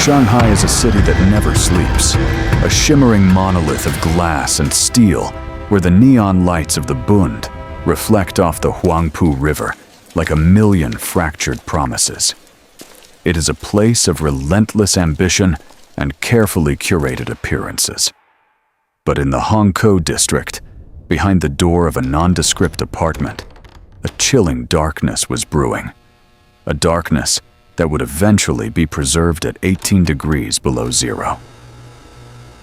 Shanghai is a city that never sleeps, a shimmering monolith of glass and steel where the neon lights of the Bund reflect off the Huangpu River like a million fractured promises. It is a place of relentless ambition and carefully curated appearances. But in the Hongkou district, behind the door of a nondescript apartment, a chilling darkness was brewing. A darkness that would eventually be preserved at 18 degrees below zero.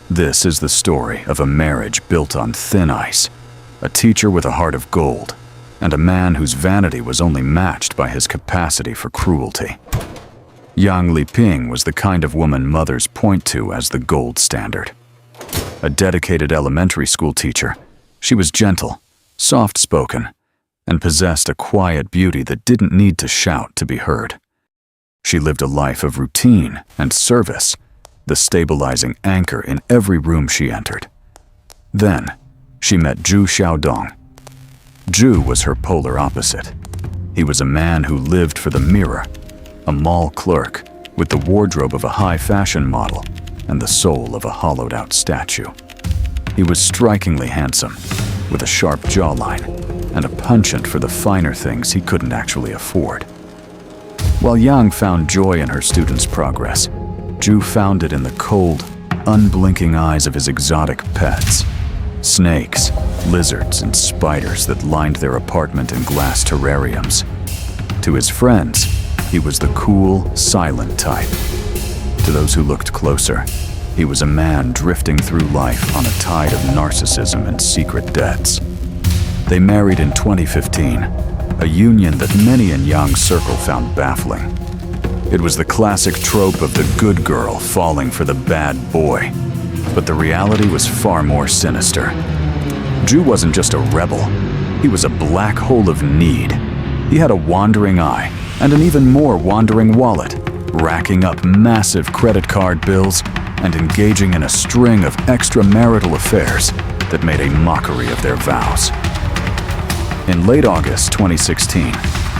This is the story of a marriage built on thin ice, a teacher with a heart of gold, and a man whose vanity was only matched by his capacity for cruelty. Yang Liping was the kind of woman mothers point to as the gold standard. A dedicated elementary school teacher, she was gentle, soft-spoken, and possessed a quiet beauty that didn't need to shout to be heard. She lived a life of routine and service, the stabilizing anchor in every room she entered. Then, she met Zhu Xiaodong. Zhu was her polar opposite. He was a man who lived for the mirror, a mall clerk with the wardrobe of a high-fashion model and the soul of a hollowed-out statue. He was strikingly handsome, with a sharp jawline and a penchant for the finer things he couldn't actually afford. While Yang found joy in her students' progress, Zhu found it in the cold, unblinking eyes of his exotic pets. Snakes, lizards, and spiders that lined their apartment in glass terrariums. To his friends, he was the cool, silent type. To those who looked closer, he was a man drifting through life on a tide of narcissism and secret debts. They married in 2015, a union that many in Yang's circle found baffling. It was the classic trope of the good girl falling for the bad boy, but the reality was far more sinister. Zhu wasn't just a rebel, he was a black hole of need. He had a wandering eye and an even more wandering wallet, racking up massive credit card bills and engaging in a string of extramarital affairs that made a mockery of their vows. In late August 2016,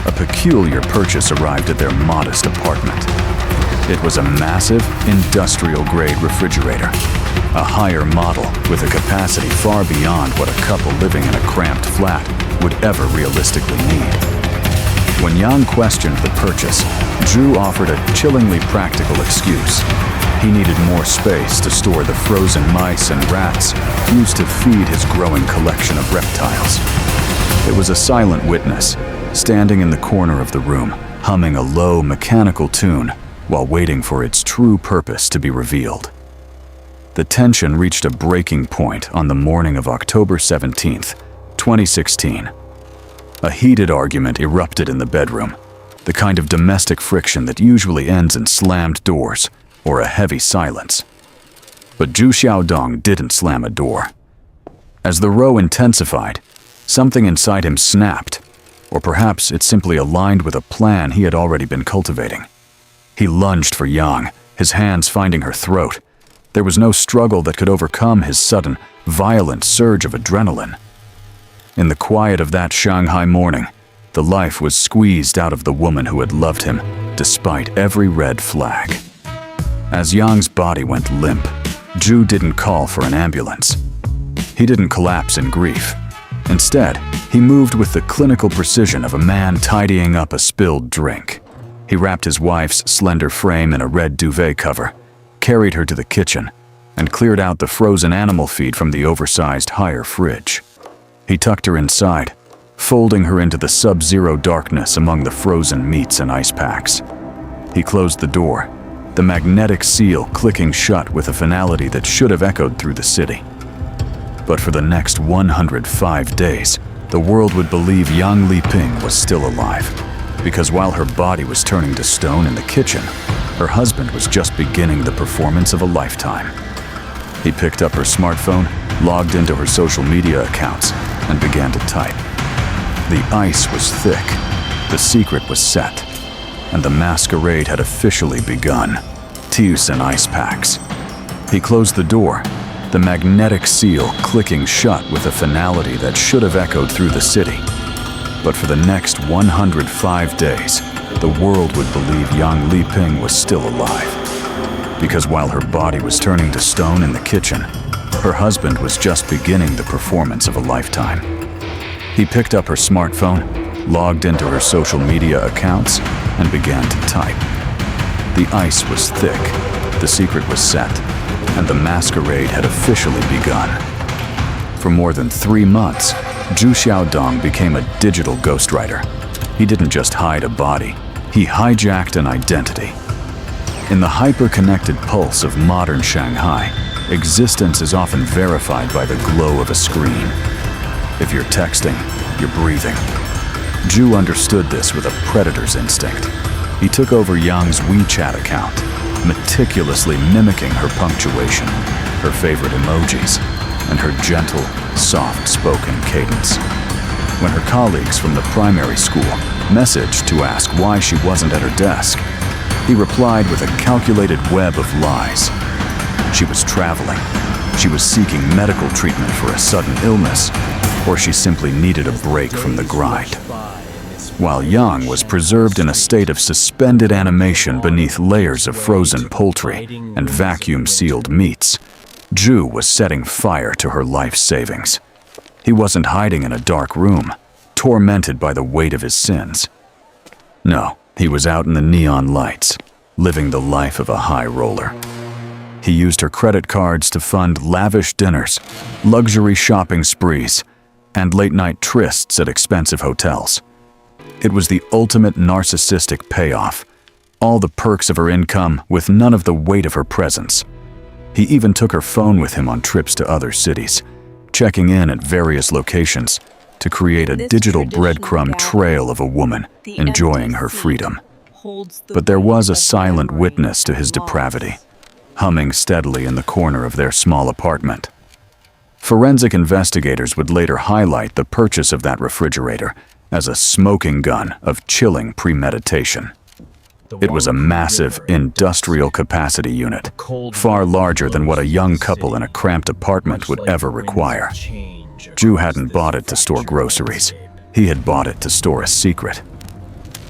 a peculiar purchase arrived at their modest apartment. It was a massive, industrial-grade refrigerator, a higher model with a capacity far beyond what a couple living in a cramped flat would ever realistically need. When Yang questioned the purchase, Zhu offered a chillingly practical excuse. He needed more space to store the frozen mice and rats used to feed his growing collection of reptiles. It was a silent witness, standing in the corner of the room, humming a low, mechanical tune while waiting for its true purpose to be revealed. The tension reached a breaking point on the morning of October 17, 2016. A heated argument erupted in the bedroom, the kind of domestic friction that usually ends in slammed doors or a heavy silence. But Zhu Xiaodong didn't slam a door. As the row intensified, something inside him snapped, or perhaps it simply aligned with a plan he had already been cultivating. He lunged for Yang, his hands finding her throat. There was no struggle that could overcome his sudden, violent surge of adrenaline. In the quiet of that Shanghai morning, the life was squeezed out of the woman who had loved him, despite every red flag. As Yang's body went limp, Zhu didn't call for an ambulance. He didn't collapse in grief. Instead, he moved with the clinical precision of a man tidying up a spilled drink. He wrapped his wife's slender frame in a red duvet cover, carried her to the kitchen, and cleared out the frozen animal feed from the oversized higher fridge. He tucked her inside, folding her into the sub-zero darkness among the frozen meats and ice packs. He closed the door, the magnetic seal clicking shut with a finality that should have echoed through the city. But for the next 105 days, the world would believe Yang Liping was still alive, because while her body was turning to stone in the kitchen, her husband was just beginning the performance of a lifetime. He picked up her smartphone, logged into her social media accounts, and began to type. The ice was thick, the secret was set, and the masquerade had officially begun. Tears and ice packs. He closed the door, the magnetic seal clicking shut with a finality that should have echoed through the city. But for the next 105 days, the world would believe Yang Liping was still alive. because while her body was turning to stone in the kitchen, her husband was just beginning the performance of a lifetime. He picked up her smartphone, logged into her social media accounts, and began to type. The ice was thick, the secret was set, and the masquerade had officially begun. For more than 3 months, Zhu Xiaodong became a digital ghostwriter. He didn't just hide a body, he hijacked an identity. In the hyper-connected pulse of modern Shanghai, existence is often verified by the glow of a screen. If you're texting, you're breathing. Zhu understood this with a predator's instinct. He took over Yang's WeChat account, meticulously mimicking her punctuation, her favorite emojis, and her gentle, soft-spoken cadence. When her colleagues from the primary school messaged to ask why she wasn't at her desk, he replied with a calculated web of lies. She was traveling, she was seeking medical treatment for a sudden illness, or she simply needed a break from the grind. While Yang was preserved in a state of suspended animation beneath layers of frozen poultry and vacuum-sealed meats, Zhu was setting fire to her life savings. He wasn't hiding in a dark room, tormented by the weight of his sins. No, he was out in the neon lights, living the life of a high roller. He used her credit cards to fund lavish dinners, luxury shopping sprees, and late-night trysts at expensive hotels. It was the ultimate narcissistic payoff, all the perks of her income with none of the weight of her presence. He even took her phone with him on trips to other cities, checking in at various locations to create a digital breadcrumb trail of a woman enjoying her freedom. But there was a silent witness to his depravity, humming steadily in the corner of their small apartment. Forensic investigators would later highlight the purchase of that refrigerator as a smoking gun of chilling premeditation. It was a massive industrial capacity unit, far larger than what a young couple in a cramped apartment would ever require. Zhu hadn't bought it to store groceries. He had bought it to store a secret.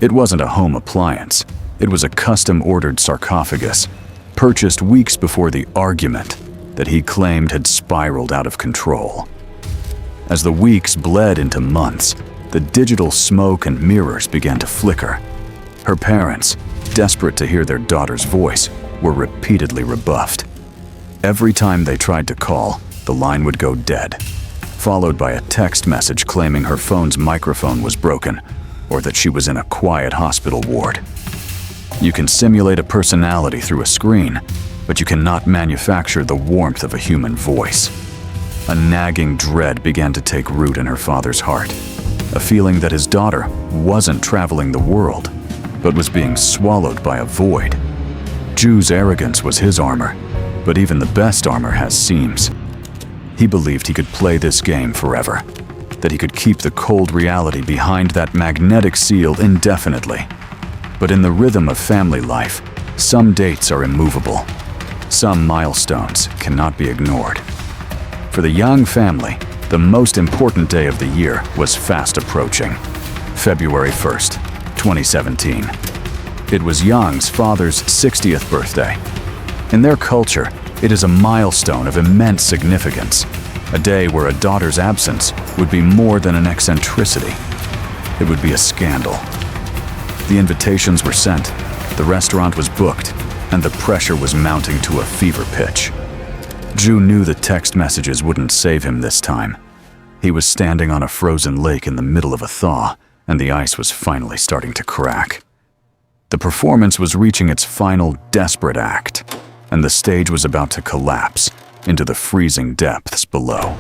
It wasn't a home appliance. It was a custom-ordered sarcophagus, purchased weeks before the argument that he claimed had spiraled out of control. As the weeks bled into months, the digital smoke and mirrors began to flicker. Her parents, desperate to hear their daughter's voice, were repeatedly rebuffed. Every time they tried to call, the line would go dead, followed by a text message claiming her phone's microphone was broken or that she was in a quiet hospital ward. You can simulate a personality through a screen, but you cannot manufacture the warmth of a human voice. A nagging dread began to take root in her father's heart, a feeling that his daughter wasn't traveling the world, but was being swallowed by a void. Zhu's arrogance was his armor, but even the best armor has seams. He believed he could play this game forever, that he could keep the cold reality behind that magnetic seal indefinitely. But in the rhythm of family life, some dates are immovable. Some milestones cannot be ignored. For the Yang family, the most important day of the year was fast approaching. February 1st, 2017. It was Yang's father's 60th birthday. In their culture, it is a milestone of immense significance, a day where a daughter's absence would be more than an eccentricity. It would be a scandal. The invitations were sent, the restaurant was booked, and the pressure was mounting to a fever pitch. Zhu knew the text messages wouldn't save him this time. He was standing on a frozen lake in the middle of a thaw, and the ice was finally starting to crack. The performance was reaching its final desperate act, and the stage was about to collapse into the freezing depths below.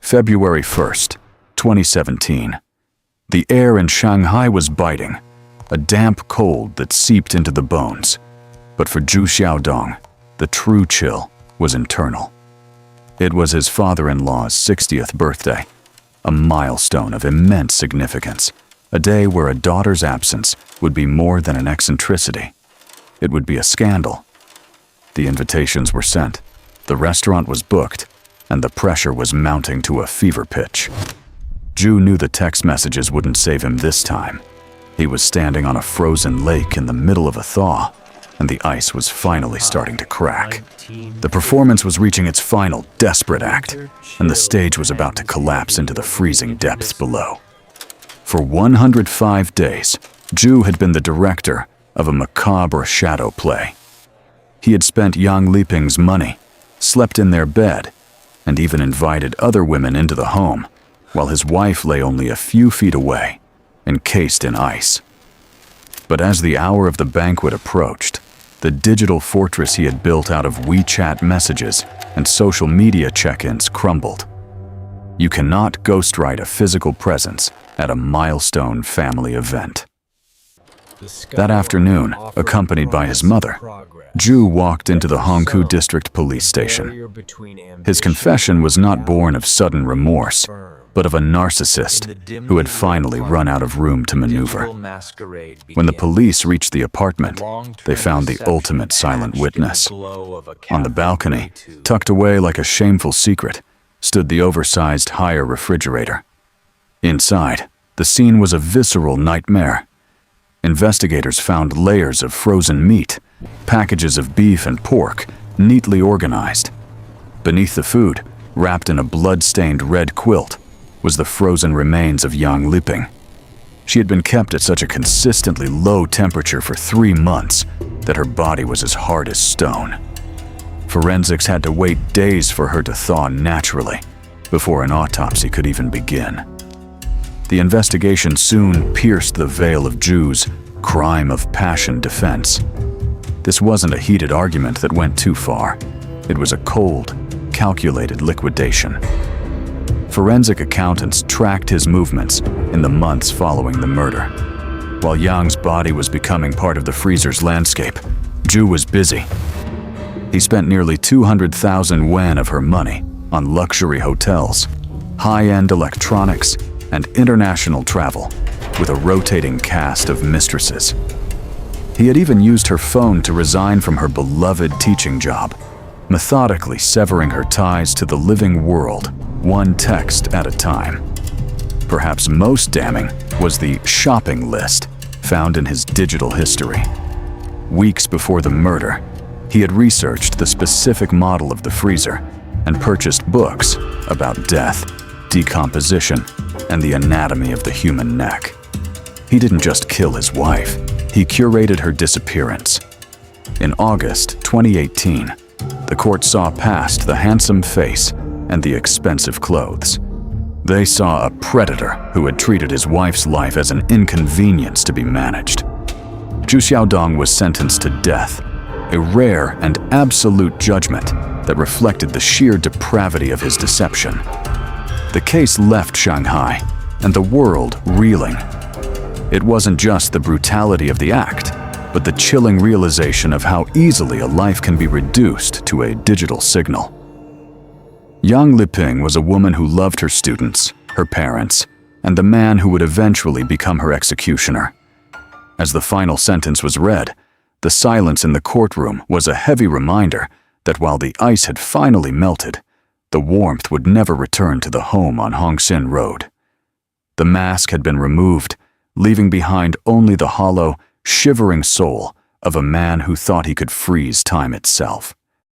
February 1st, 2017. The air in Shanghai was biting, a damp cold that seeped into the bones. But for Zhu Xiaodong, the true chill was internal. It was his father-in-law's 60th birthday, a milestone of immense significance, a day where a daughter's absence would be more than an eccentricity. It would be a scandal. The invitations were sent, the restaurant was booked, and the pressure was mounting to a fever pitch. Zhu knew the text messages wouldn't save him this time. He was standing on a frozen lake in the middle of a thaw, and the ice was finally starting to crack. The performance was reaching its final, desperate act, and the stage was about to collapse into the freezing depths below. For 105 days, Zhu had been the director of a macabre shadow play. He had spent Yang Liping's money, slept in their bed, and even invited other women into the home, while his wife lay only a few feet away, encased in ice. But as the hour of the banquet approached, the digital fortress he had built out of WeChat messages and social media check-ins crumbled. You cannot ghostwrite a physical presence at a milestone family event. That afternoon, accompanied by his mother, Zhu walked into the Hongkou District Police Station. His confession was not born of sudden remorse, but of a narcissist who had finally run out of room to maneuver. When the police reached the apartment, they found the ultimate silent witness. On the balcony, tucked away like a shameful secret, stood the oversized Haier refrigerator. Inside, the scene was a visceral nightmare. Investigators found layers of frozen meat, packages of beef and pork, neatly organized. Beneath the food, wrapped in a blood-stained red quilt, was the frozen remains of Yang Liping. She had been kept at such a consistently low temperature for 3 months that her body was as hard as stone. Forensics had to wait days for her to thaw naturally before an autopsy could even begin. The investigation soon pierced the veil of Zhu's crime of passion defense. This wasn't a heated argument that went too far. It was a cold, calculated liquidation. Forensic accountants tracked his movements in the months following the murder. While Yang's body was becoming part of the freezer's landscape, Zhu was busy. He spent nearly 200,000 yuan of her money on luxury hotels, high-end electronics, and international travel, with a rotating cast of mistresses. He had even used her phone to resign from her beloved teaching job, methodically severing her ties to the living world, one text at a time. Perhaps most damning was the shopping list found in his digital history. Weeks before the murder, he had researched the specific model of the freezer and purchased books about death, decomposition, and the anatomy of the human neck. He didn't just kill his wife, he curated her disappearance. In August 2018, the court saw past the handsome face and the expensive clothes. They saw a predator who had treated his wife's life as an inconvenience to be managed. Zhu Xiaodong was sentenced to death, a rare and absolute judgment that reflected the sheer depravity of his deception. The case left Shanghai and the world reeling. It wasn't just the brutality of the act, but the chilling realization of how easily a life can be reduced to a digital signal. Yang Liping was a woman who loved her students, her parents, and the man who would eventually become her executioner. As the final sentence was read, the silence in the courtroom was a heavy reminder that while the ice had finally melted, the warmth would never return to the home on Hongxin Road. The mask had been removed, leaving behind only the hollow, shivering soul of a man who thought he could freeze time itself.